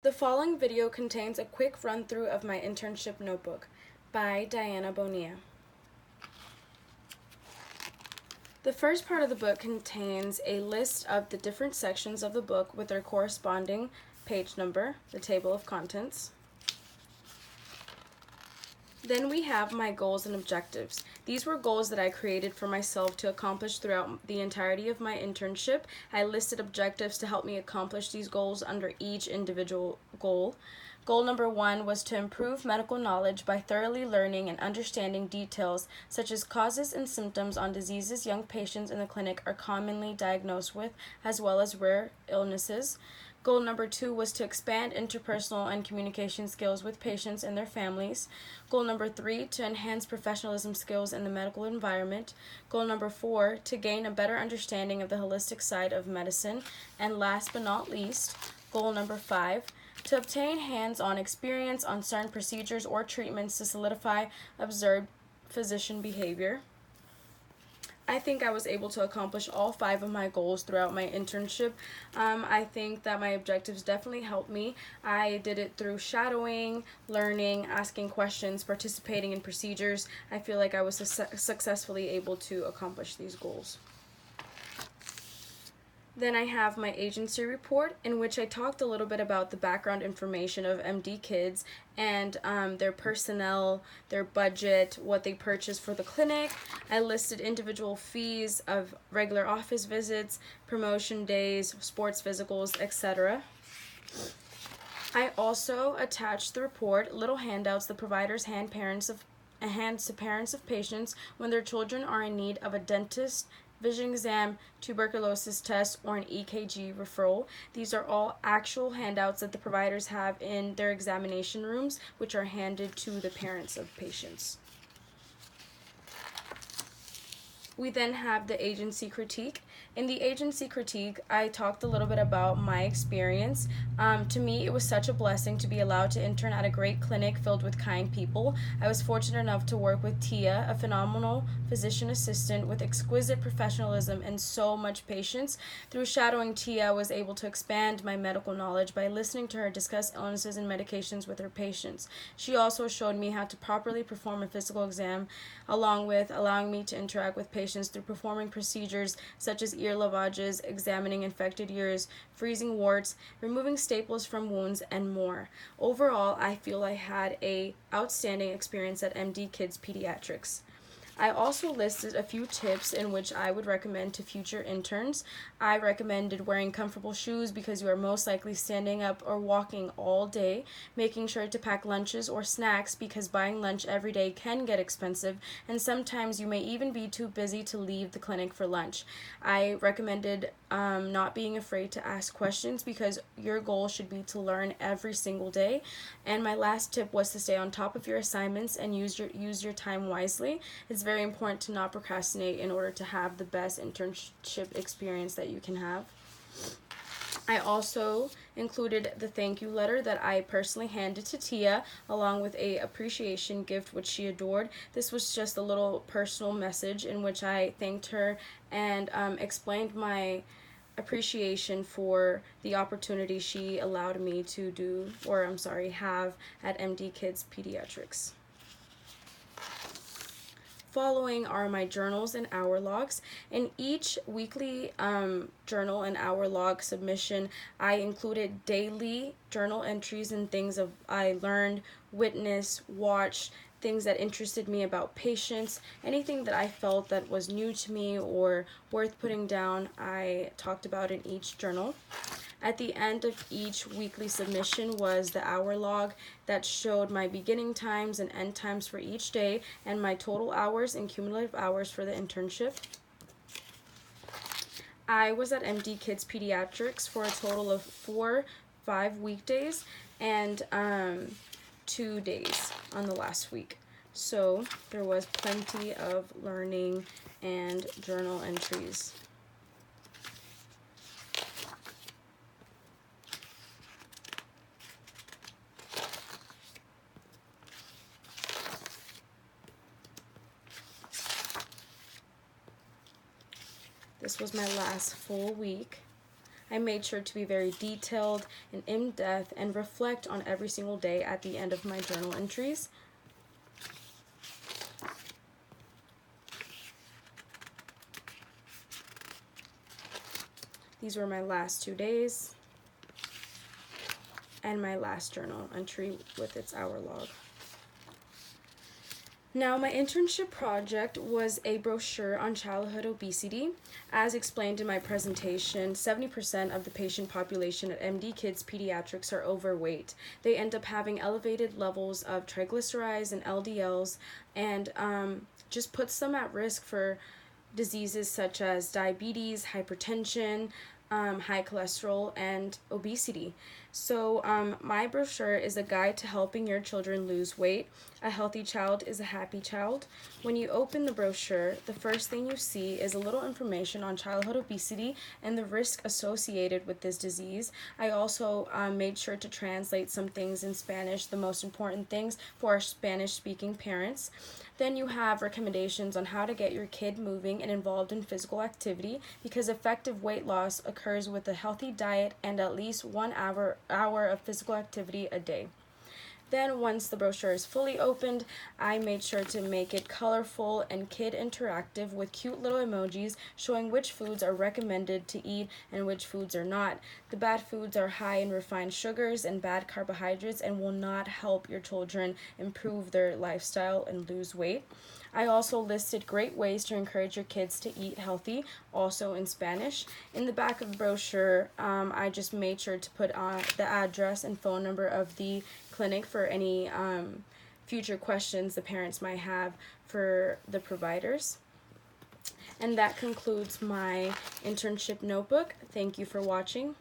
The following video contains a quick run-through of my internship notebook by Bonilla. The first part of the book contains a list of the different sections of the book with their corresponding page number, the table of contents. Then we have my goals and objectives. These were goals that I created for myself to accomplish throughout the entirety of my internship. I listed objectives to help me accomplish these goals under each individual goal. Goal number 1 was to improve medical knowledge by thoroughly learning and understanding details such as causes and symptoms on diseases young patients in the clinic are commonly diagnosed with, as well as rare illnesses. Goal number 2 was to expand interpersonal and communication skills with patients and their families. Goal number 3, to enhance professionalism skills in the medical environment. Goal number 4, to gain a better understanding of the holistic side of medicine. And last but not least, goal number 5, to obtain hands-on experience on certain procedures or treatments to solidify observed physician behavior. I think I was able to accomplish all 5 of my goals throughout my internship. I think that my objectives definitely helped me. I did it through shadowing, learning, asking questions, participating in procedures. I feel like I was successfully able to accomplish these goals. Then I have my agency report, in which I talked a little bit about the background information of MD Kids and their personnel, their budget, what they purchased for the clinic. I listed individual fees of regular office visits, promotion days, sports physicals, etc. I also attached the report, little handouts the providers hand to parents of patients when their children are in need of a dentist, vision exam, tuberculosis test, or an EKG referral. These are all actual handouts that the providers have in their examination rooms, which are handed to the parents of patients. We then have the agency critique. In the agency critique, I talked a little bit about my experience. To me, it was such a blessing to be allowed to intern at a great clinic filled with kind people. I was fortunate enough to work with Tia, a phenomenal physician assistant with exquisite professionalism and so much patience. Through shadowing Tia, I was able to expand my medical knowledge by listening to her discuss illnesses and medications with her patients. She also showed me how to properly perform a physical exam, along with allowing me to interact with patients through performing procedures such as ear lavages, examining infected ears, freezing warts, removing staples from wounds, and more. Overall, I feel I had an outstanding experience at MD Kids Pediatrics. I also listed a few tips in which I would recommend to future interns. I recommended wearing comfortable shoes because you are most likely standing up or walking all day, making sure to pack lunches or snacks because buying lunch every day can get expensive, and sometimes you may even be too busy to leave the clinic for lunch. I recommended not being afraid to ask questions because your goal should be to learn every single day. And my last tip was to stay on top of your assignments and use your time wisely. It's very important to not procrastinate in order to have the best internship experience that you can have. I also included the thank you letter that I personally handed to Tia, along with a appreciation gift which she adored. This was just a little personal message in which I thanked her and explained my appreciation for the opportunity she allowed me to have at MD Kids Pediatrics. Following are my journals and hour logs. In each weekly journal and hour log submission, I included daily journal entries and things I learned, witnessed, watched, things that interested me about patients, anything that I felt that was new to me or worth putting down, I talked about in each journal. At the end of each weekly submission was the hour log that showed my beginning times and end times for each day and my total hours and cumulative hours for the internship. I was at MD Kids Pediatrics for a total of 5 weekdays and 2 days on the last week. So there was plenty of learning and journal entries. This was my last full week. I made sure to be very detailed and in-depth and reflect on every single day at the end of my journal entries. These were my last 2 days and my last journal entry with its hour log. Now, my internship project was a brochure on childhood obesity. As explained in my presentation, 70% of the patient population at MD Kids Pediatrics are overweight. They end up having elevated levels of triglycerides and LDLs, and just puts them at risk for diseases such as diabetes, hypertension, high cholesterol, and obesity. So my brochure is a guide to helping your children lose weight. A healthy child is a happy child. When you open the brochure, the first thing you see is a little information on childhood obesity and the risk associated with this disease. I also made sure to translate some things in Spanish, the most important things for our Spanish-speaking parents. Then you have recommendations on how to get your kid moving and involved in physical activity, because effective weight loss occurs with a healthy diet and at least 1 hour of physical activity a day. Then once the brochure is fully opened, I made sure to make it colorful and kid interactive with cute little emojis showing which foods are recommended to eat and which foods are not. The bad foods are high in refined sugars and bad carbohydrates and will not help your children improve their lifestyle and lose weight. I also listed great ways to encourage your kids to eat healthy, also in Spanish. In the back of the brochure, I just made sure to put the address and phone number of the clinic for any future questions the parents might have for the providers. And that concludes my internship notebook. Thank you for watching.